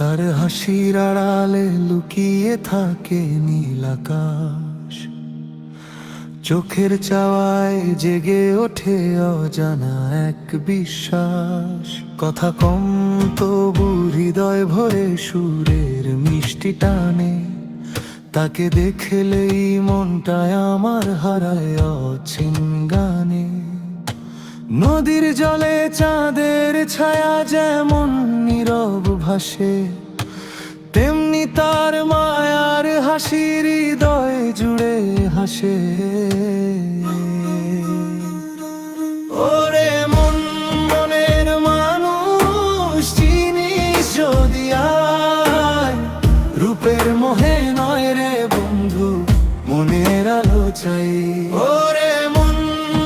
তার হাসির আড়ালে লুকিয়ে থাকে নীল আকাশ, চোখের চাওয়ায় জেগে ওঠে অজানা এক বিশ্বাস। কথা কম তবু হৃদয় ভরে সুরের মিষ্টি টানে, তাকে দেখলেই মনটায় আমার হারায় অচিন গানে। নদীর জলে চাঁদের ছায়া যেমন নীরব ভাসে, তেমনি তার মায়ার হাসি হৃদয় জুড়ে হাসে। ওরে মন মনের মানুষ চিনিস যদি আয়, রূপের মোহে নয় রে বন্ধু মনের আলো চাই। ওরে মন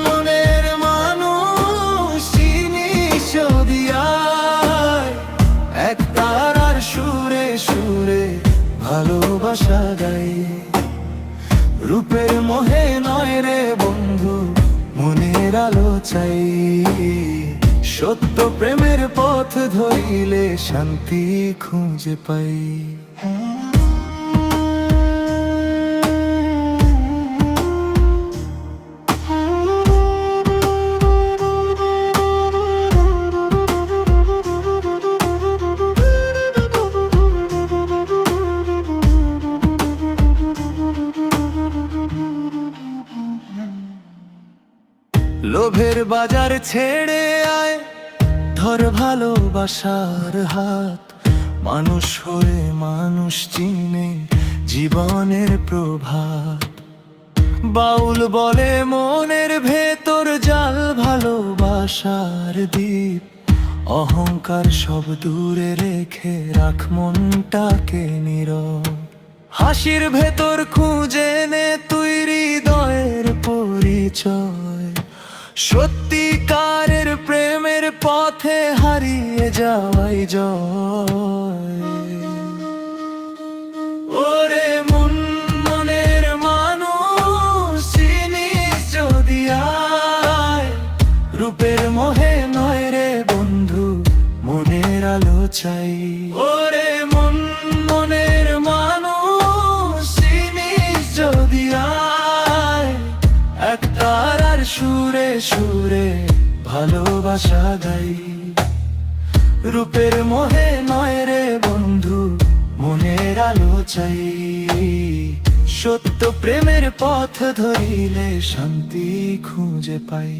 মনের মানুষ চিনিস যদি আয়, এক তারার সুরে সুরে ভালোবাসা গাই। রূপের মোহে নয় রে বন্ধু মনের আলো চাই। সত্য প্রেমের পথ ধরিলে শান্তি খুঁজে পাই। লোভের বাজার ছেড়ে আয়, ধর ভালোবাসার হাত। মানুষ হয়ে মানুষ চিনে জীবনের প্রভাত। বাউল বলে মনের ভেতর জাল ভালোবাসার দ্বীপ। অহংকার সব দূরে রেখে রাখ মনটাকে নীরব। হাসির ভেতর খুঁজে নে তুই হৃদয়ের পরিচয়। সত্যিকারের প্রেমের পথে হারিয়ে যাওয়াই জয়। ওরে মন মনের মানুষ চিনিস যদি আয়, রূপের মোহে নয় রে বন্ধু মনের আলো চাই। ওরে মন মনের মানুষ চিনিস যদি আয়, এক তারার সুরে সুরে ভালোবাসা গাই। রূপের মোহে নয় রে বন্ধু মনের আলো চাই। সত্য প্রেমের পথ ধরিলে শান্তি খুঁজে পাই।